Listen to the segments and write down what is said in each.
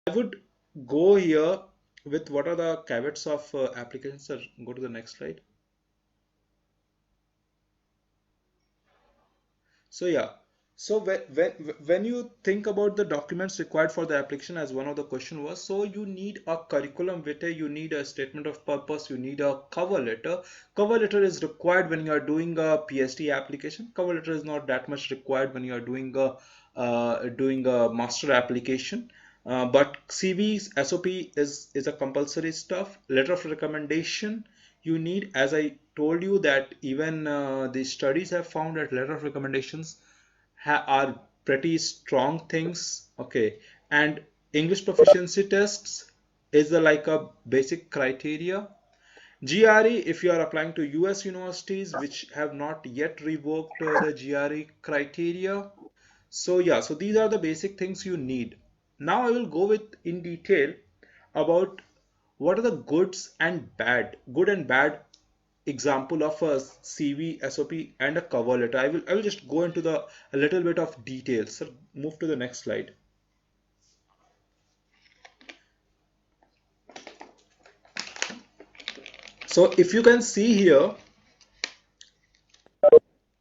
I would go here with what are the caveats of application. Sir, go to the next slide. So yeah, so when you think about the documents required for the application, as one of the question was, so you need a curriculum vitae, you need a statement of purpose, you need a cover letter. Cover letter is required when you are doing a PhD application. Cover letter is not that much required when you are doing a master application. But CVs, SOP is a compulsory stuff. Letter of recommendation you need, as I told you, that even the studies have found that letter of recommendations are pretty strong things. Okay, and English proficiency tests is like a basic criteria. GRE, if you are applying to US universities which have not yet revoked the GRE criteria. So yeah, so these are the basic things you need. Now I will go with in detail about what are the good and bad example of a CV, SOP, and a cover letter. I will just go into the a little bit of details. So move to the next slide. So if you can see here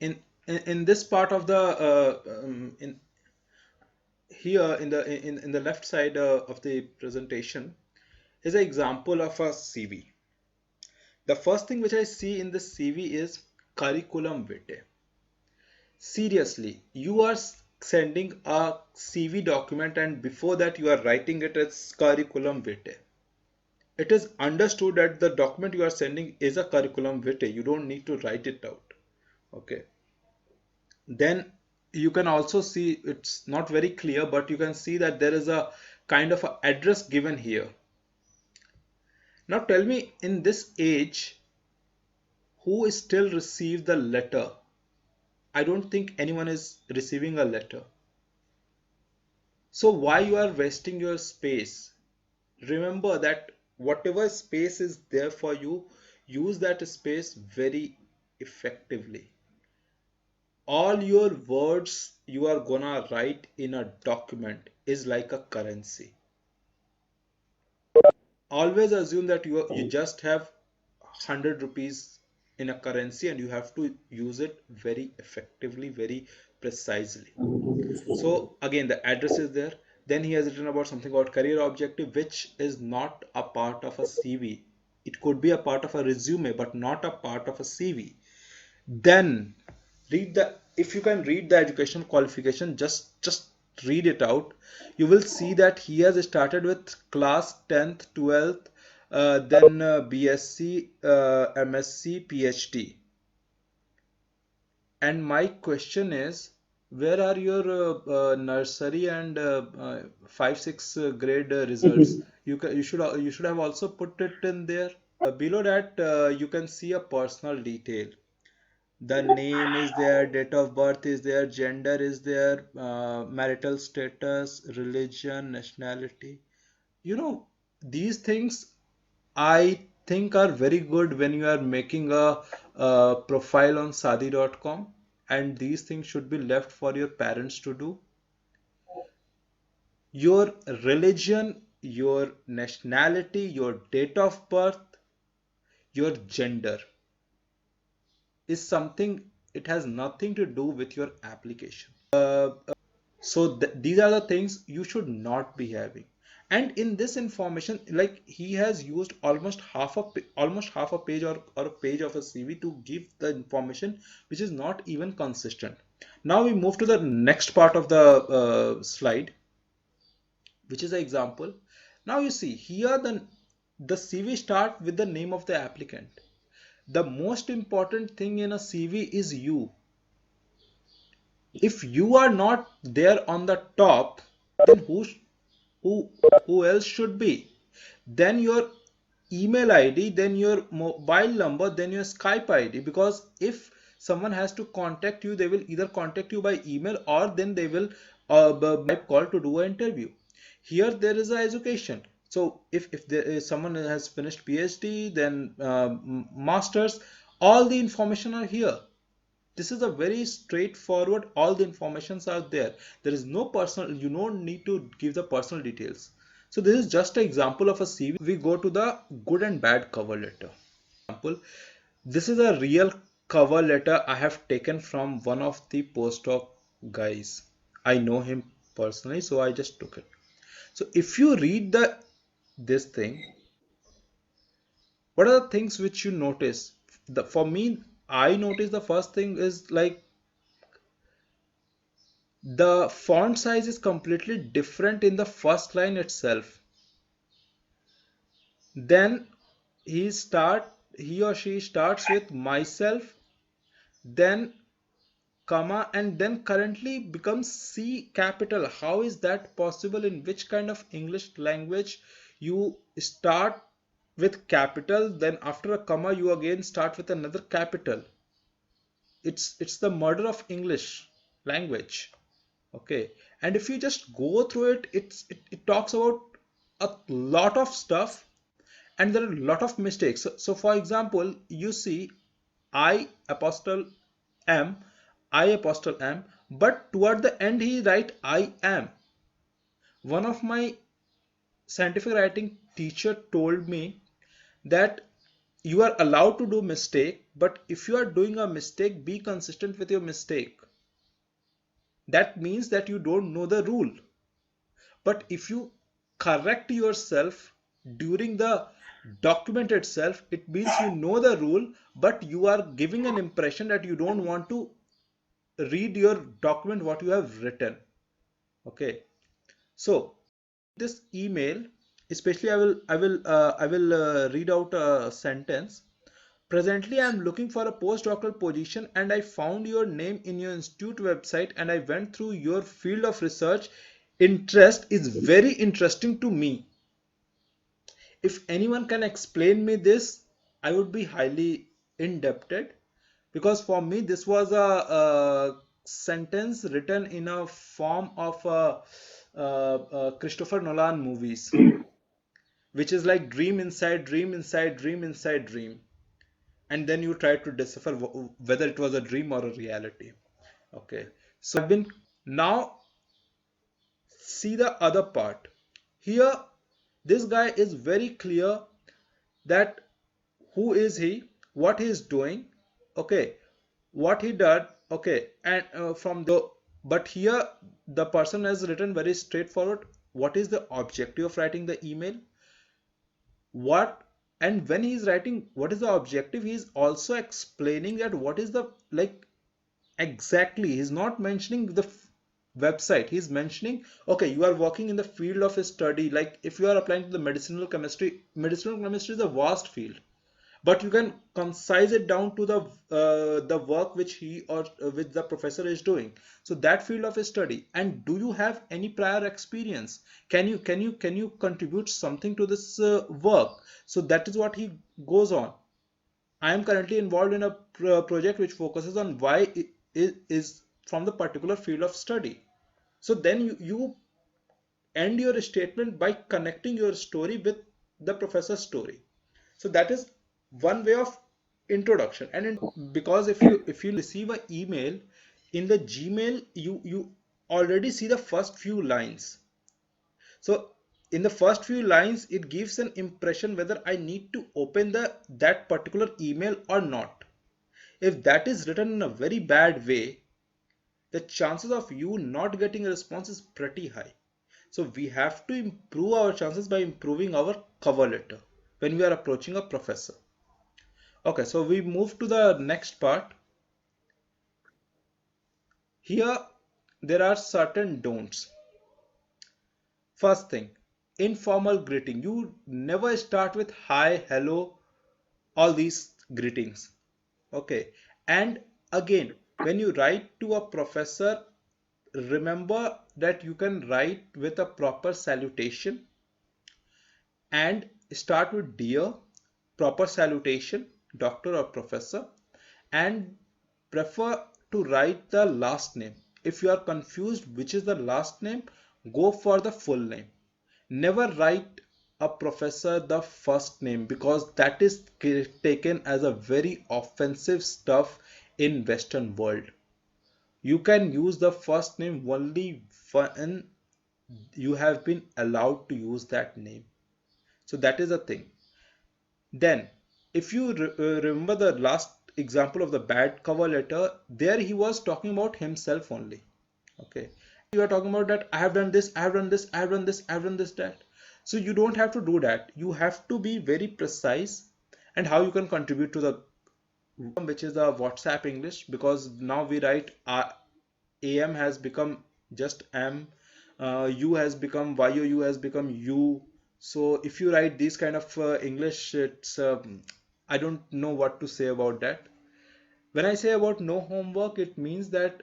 in in this part of the in here in the left side of the presentation is an example of a CV. The first thing which I see in this CV is curriculum vitae. Seriously, you are sending a CV document and before that you are writing it as curriculum vitae. It is understood that the document you are sending is a curriculum vitae. You don't need to write it out. Okay. Then you can also see it's not very clear, but you can see that there is a kind of a address given here. Now tell me, in this age, who still receives the letter? I don't think anyone is receiving a letter. So why you are wasting your space? Remember that whatever space is there for you, use that space very effectively. All your words you are gonna write in a document is like a currency. Always assume that you just have 100 rupees in a currency and you have to use it very effectively, very precisely. So again, the address is there. Then he has written about something about career objective, which is not a part of a CV. It could be a part of a resume, but not a part of a CV. Then read the if you can read the educational qualification, just read it out. You will see that he has started with class 10th, 12th, then BSc, MSc, PhD. And my question is, where are your nursery and 5, 6 grade results? You should have also put it in there. Below that, you can see a personal detail. The name is there, date of birth is there, gender is there, marital status, religion, nationality. You know, these things I think are very good when you are making a profile on Sadi.com, and these things should be left for your parents to do. Your religion, your nationality, your date of birth, your gender is something, it has nothing to do with your application. So these are the things you should not be having. And in this information, like he has used almost half a page or a page of a CV to give the information which is not even consistent. Now we move to the next part of the slide, which is an example. Now you see here the CV start with the name of the applicant. The most important thing in a CV is you. If you are not there on the top, then who who else should be? Then your email ID, then your mobile number, then your Skype ID. Because if someone has to contact you, they will either contact you by email or then they will call to do an interview. Here there is a education. So if there is someone has finished PhD, then masters, all the information are here. This is a very straightforward, all the informations are there. There is no personal, you don't need to give the personal details. So this is just an example of a CV. We go to the good and bad cover letter. Example, this is a real cover letter I have taken from one of the postdoc guys. I know him personally, so I just took it. So if you read this thing, what are the things which you notice? For me, I notice the first thing is like the font size is completely different in the first line itself. Then he or she starts with myself, then comma, and then currently becomes C capital. How is that possible? In which kind of English language you start with capital, then after a comma you again start with another capital? It's the murder of English language. Okay, and if you just go through it, it talks about a lot of stuff, and there are a lot of mistakes. So for example, you see I apostole am, I apostole am, but toward the end he write I am. One of my scientific writing teacher told me that you are allowed to do mistake, but if you are doing a mistake, be consistent with your mistake. That means that you don't know the rule. But if you correct yourself during the document itself, it means you know the rule, but you are giving an impression that you don't want to read your document what you have written. Okay, so this email, especially I will read out a sentence. Presently, I am looking for a postdoctoral position and I found your name in your institute website and I went through your field of research. Interest is very interesting to me. If anyone can explain me this, I would be highly indebted, because for me this was a sentence written in a form of Christopher Nolan movies, which is like dream inside dream inside dream inside dream, and then you try to decipher whether it was a dream or a reality. Okay, so I've been now see the other part. Here, this guy is very clear that who is he, what he is doing, okay, what he did, okay, and from the but here the person has written very straightforward what is the objective of writing the email, what, and when he is writing what is the objective, he is also explaining that what is the like exactly. He's not mentioning the website. He's mentioning, okay, you are working in the field of study. Like if you are applying to the medicinal chemistry is a vast field, but you can concise it down to the work which he or which the professor is doing. So that field of study, and do you have any prior experience? Can you contribute something to this work? So that is what he goes on. I am currently involved in a project which focuses on why it is from the particular field of study. So then you end your statement by connecting your story with the professor's story. So that is one way of introduction. And because if you receive an email in the Gmail, you already see the first few lines. So in the first few lines, it gives an impression whether I need to open that particular email or not. If that is written in a very bad way, the chances of you not getting a response is pretty high. So we have to improve our chances by improving our cover letter when we are approaching a professor. Okay, so we move to the next part. Here there are certain don'ts. First thing, informal greeting. You never start with hi, hello, all these greetings. Okay, and again, when you write to a professor, remember that you can write with a proper salutation and start with dear, proper salutation, doctor or professor, and prefer to write the last name. If you are confused which is the last name, go for the full name. Never write a professor the first name, because that is taken as a very offensive stuff in Western world. You can use the first name only when you have been allowed to use that name. So that is a thing. Then, if you remember the last example of the bad cover letter, there he was talking about himself only. Okay. You are talking about that I have done this, I have done this, I have done this, I have done this, that. So you don't have to do that. You have to be very precise and how you can contribute to the which is the WhatsApp English, because now we write AM has become just M, U has become YOU has become U. So if you write these kind of English, it's I don't know what to say about that. When I say about no homework, it means that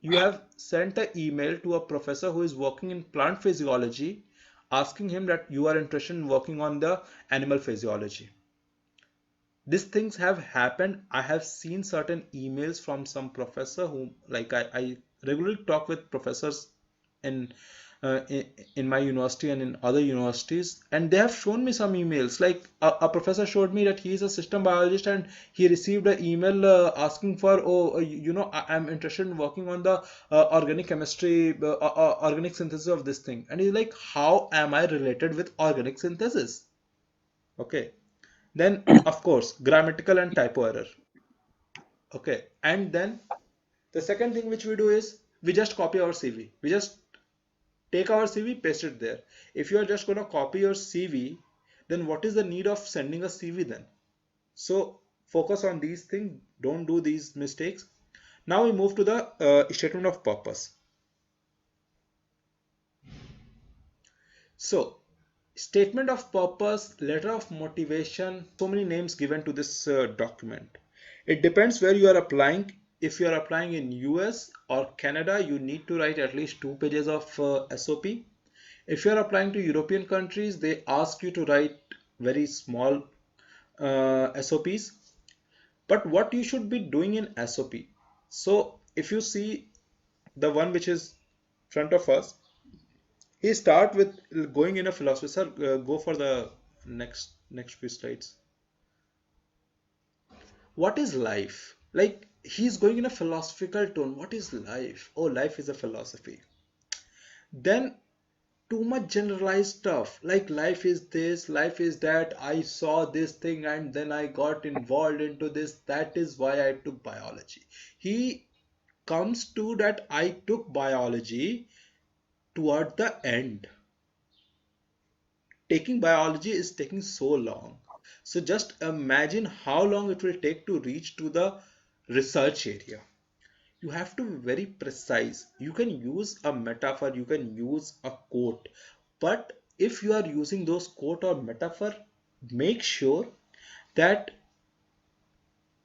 you have sent an email to a professor who is working in plant physiology, asking him that you are interested in working on the animal physiology. These things have happened. I have seen certain emails from some professor who, like, I regularly talk with professors in, in my university and in other universities, and they have shown me some emails. Like a professor showed me that he is a system biologist and he received an email asking for, oh, I'm interested in working on the organic chemistry, organic synthesis of this thing. And he's like, how am I related with organic synthesis? Okay. Then, of course, grammatical and typo error. Okay. And then the second thing which we do is we just copy our CV. We just take our CV, paste it there. If you are just going to copy your CV, then what is the need of sending a CV then? So focus on these things. Don't do these mistakes. Now we move to the statement of purpose. So, statement of purpose, letter of motivation, so many names given to this document. It depends where you are applying. If you are applying in US or Canada, you need to write at least 2 pages of SOP. If you are applying to European countries, they ask you to write very small SOPs. But what you should be doing in SOP? So if you see the one which is front of us, he start with going in a philosophy. Sir, go for the next few slides. What is life? Like he's going in a philosophical tone. What is life? Oh, life is a philosophy. Then too much generalized stuff like life is this, life is that, I saw this thing and then I got involved into this, that is why I took biology. He comes to that I took biology toward the end. Taking biology is taking so long. So just imagine how long it will take to reach to the research area. You have to be very precise. You can use a metaphor, you can use a quote, but if you are using those quote or metaphor, make sure that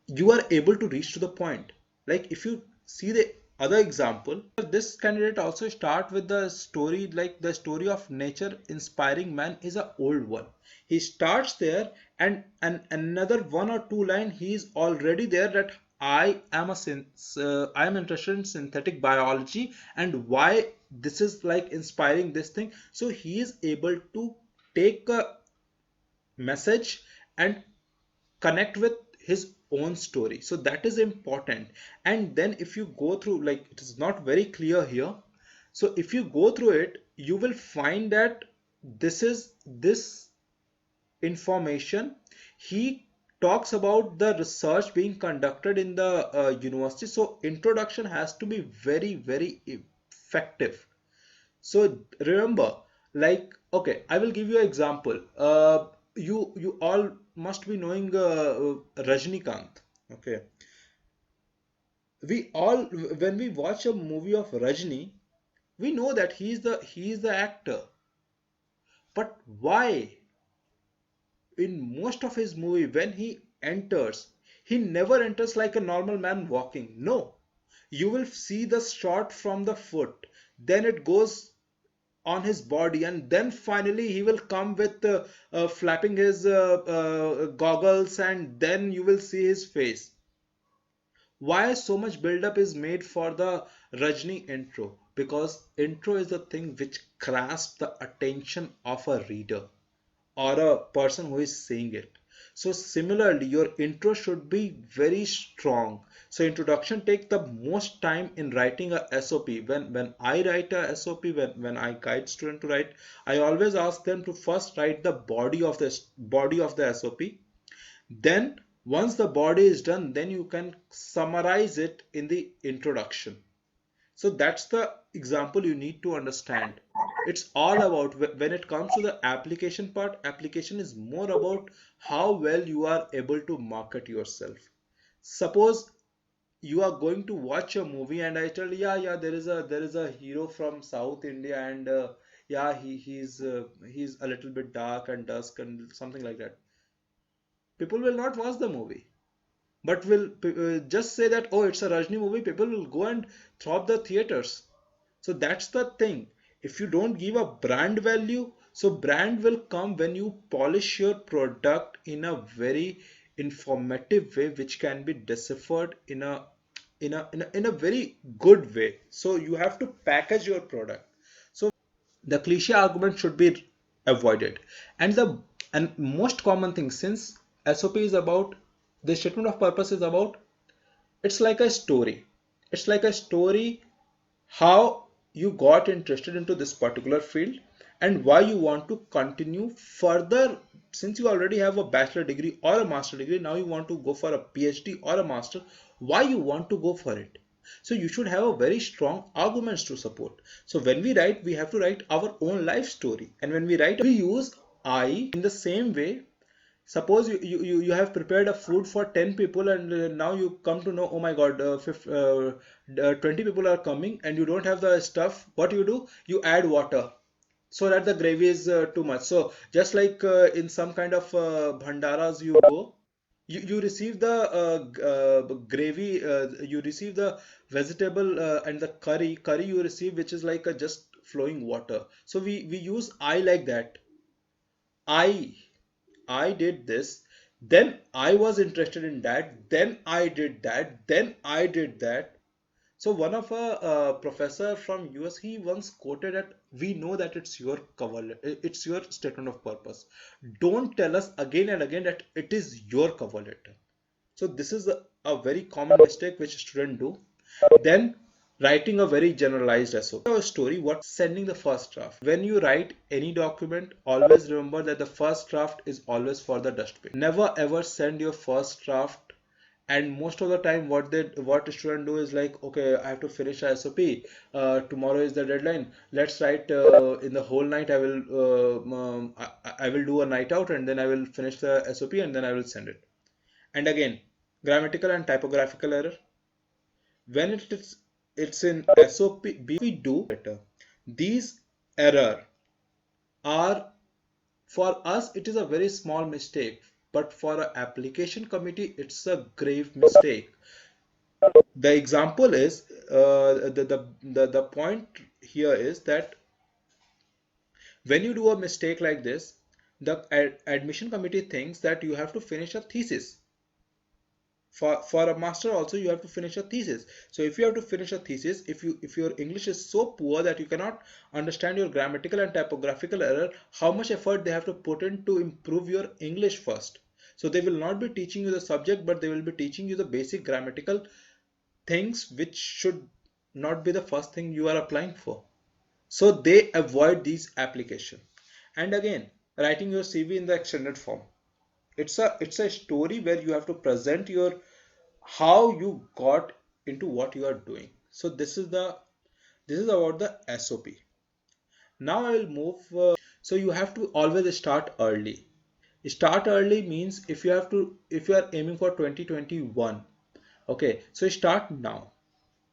you are able to reach to the point. Like if you see the other example, this candidate also start with the story, like the story of nature inspiring man is a old one. He starts there, and another one or two line he is already there that I am interested in synthetic biology and why this is like inspiring this thing. So he is able to take a message and connect with his own story. So that is important. And then if you go through, like it is not very clear here, so if you go through it, you will find that this information, he talks about the research being conducted in the university. So introduction has to be very very effective. So remember, like, okay, I will give you an example. You all must be knowing Rajnikant. Okay, we all, when we watch a movie of Rajni, we know that he is the actor. But why in most of his movie when he enters, he never enters like a normal man walking. No, you will see the shot from the foot, then it goes on his body, and then finally he will come with flapping his goggles, and then you will see his face. Why so much build-up is made for the Rajni intro? Because intro is the thing which grasps the attention of a reader or a person who is saying it. So similarly, your intro should be very strong. So introduction take the most time in writing a SOP. When I write a SOP, when I guide student to write, I always ask them to first write the body of the SOP. Then once the body is done, then you can summarize it in the introduction. So that's the example you need to understand. It's all about when it comes to the application part, application is more about how well you are able to market yourself. Suppose you are going to watch a movie and I tell, yeah, there is a hero from South India and yeah, he's a little bit dark and dusk and something like that. People will not watch the movie, but will just say that, oh, it's a Rajni movie. People will go and throb the theaters. So that's the thing. If you don't give a brand value, so brand will come when you polish your product in a very informative way, which can be deciphered in a very good way. So you have to package your product. So the cliche argument should be avoided. And the and most common thing, since SOP is about, the statement of purpose is about, it's like a story. It's like a story how you got interested into this particular field and why you want to continue further. Since you already have a bachelor degree or a master degree, now you want to go for a PhD or a master, why you want to go for it. So you should have a very strong arguments to support. So when we write, we have to write our own life story, and when we write, we use I in the same way. Suppose you have prepared a food for 10 people and now you come to know, oh my God, 20 people are coming and you don't have the stuff. What do? You add water so that the gravy is too much. So just like in some kind of bhandaras you go, you receive the gravy, you receive the vegetable and the curry you receive, which is like a just flowing water. So we use I like that. I I did this, then I was interested in that, then I did that, then I did that. So one of a professor from US, he once quoted that, we know that it's your it's your statement of purpose. Don't tell us again and again that it is your cover letter. So this is a very common mistake which students do. Then writing a very generalized SOP. A story, what sending the first draft. When you write any document, always remember that the first draft is always for the dustbin. Never ever send your first draft. And most of the time what students do is like, okay, I have to finish a SOP, tomorrow is the deadline, let's write in the whole night. I will do a night out and then I will finish the SOP and then I will send it. And again, grammatical and typographical error. When it's in SOP, we do better. These error are, for us, it is a very small mistake, but for an application committee, it's a grave mistake. The example is the point here is that when you do a mistake like this, the admission committee thinks that you have to finish a thesis. For a master also, you have to finish a thesis. So if you have to finish a thesis, if your English is so poor that you cannot understand your grammatical and typographical error, how much effort they have to put in to improve your English first. So they will not be teaching you the subject, but they will be teaching you the basic grammatical things, which should not be the first thing you are applying for. So they avoid these application. And again, writing your CV in the extended form. It's a story where you have to present your how you got into what you are doing. So this is about the SOP. Now I will move. So you have to always start early. Start early means if you are aiming for 2021, okay, so start now,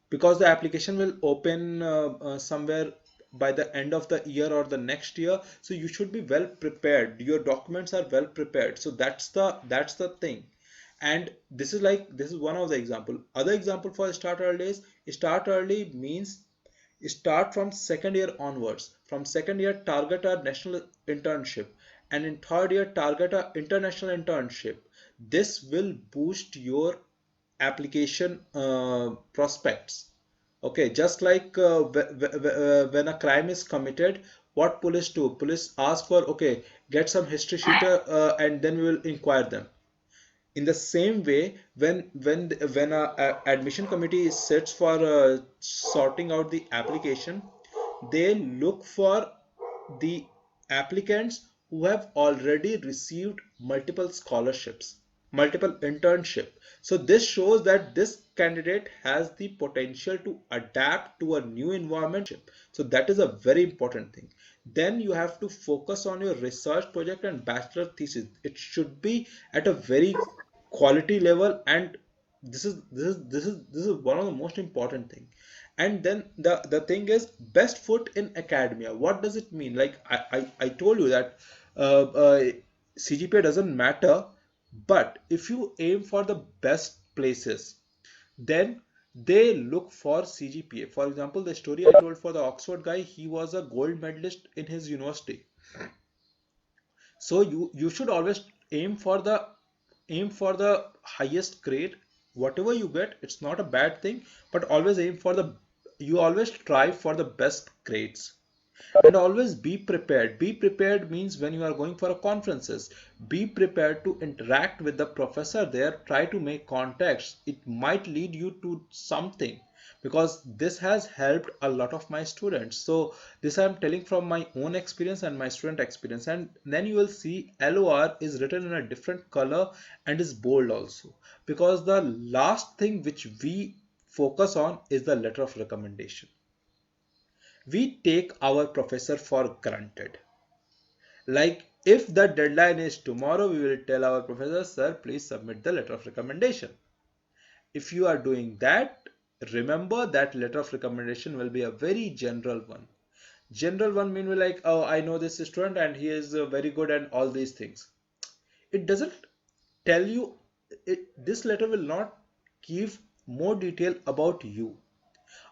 because the application will open somewhere by the end of the year or the next year. So you should be well prepared, your documents are well prepared. So that's the thing. And this is one of the example. Other example for start early is, start early means start from second year onwards. From second year, target a national internship, and in third year target a international internship. This will boost your application prospects. Okay, just like when a crime is committed, what police do? Police ask for, okay, get some history sheeter, and then we will inquire them. In the same way, when a admission committee sits for sorting out the application, they look for the applicants who have already received multiple scholarships, multiple internship. So this shows that this candidate has the potential to adapt to a new environment. So that is a very important thing. Then you have to focus on your research project and bachelor thesis. It should be at a very quality level, and this is one of the most important thing. And then the thing is, best foot in academia. What does it mean? Like I told you that CGPA doesn't matter, but if you aim for the best places, then they look for CGPA. For example, the story I told for the Oxford guy, he was a gold medalist in his university. So you should always aim for the highest grade. Whatever you get, it's not a bad thing, but always aim for the you always try for the best grades. And always be prepared. Be prepared means when you are going for a conferences, be prepared to interact with the professor there. Try to make contacts. It might lead you to something, because this has helped a lot of my students. So this I am telling from my own experience and my student experience. And then you will see LOR is written in a different color and is bold also, because the last thing which we focus on is the letter of recommendation. We take our professor for granted. Like, if the deadline is tomorrow, we will tell our professor, sir, please submit the letter of recommendation. If you are doing that, remember that letter of recommendation will be a very general one. General one mean like, oh, I know this student and he is very good and all these things. It doesn't tell you, this letter will not give more detail about you.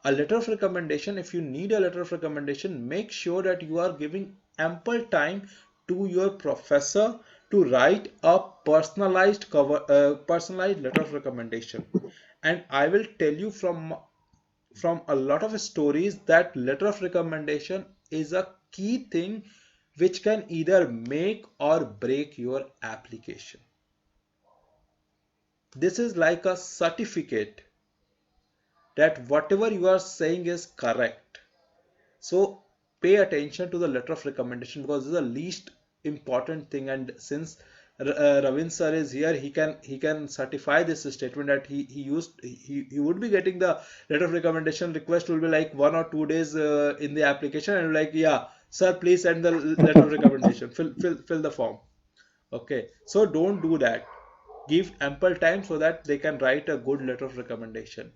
A letter of recommendation, if you need a letter of recommendation, make sure that you are giving ample time to your professor to write a personalized letter of recommendation. And I will tell you from a lot of stories that letter of recommendation is a key thing which can either make or break your application. This is like a certificate that whatever you are saying is correct. So pay attention to the letter of recommendation, because this is the least important thing. And since Ravin sir is here, he can certify this statement that he would be getting the letter of recommendation request will be like 1 or 2 days in the application, and like, yeah, sir, please send the letter of recommendation, fill the form. Okay, so don't do that. Give ample time so that they can write a good letter of recommendation.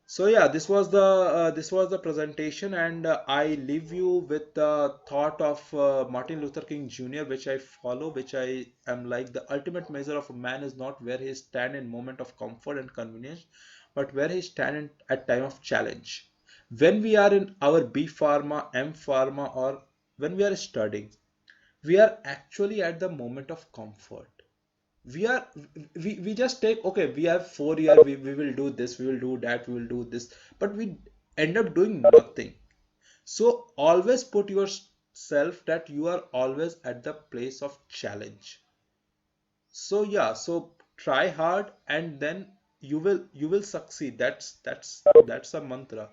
So yeah, this was the presentation, and I leave you with the thought of Martin Luther King Jr., which I follow, which I am like: the ultimate measure of a man is not where he stand in moment of comfort and convenience, but where he stand at time of challenge. When we are in our B Pharma, M Pharma, or when we are studying, we are actually at the moment of comfort. We are we, we just take, okay, we have 4 year, we will do this, we will do that, we will do this, but we end up doing nothing. So always put yourself that you are always at the place of challenge. So yeah, so try hard, and then you will succeed. That's a mantra.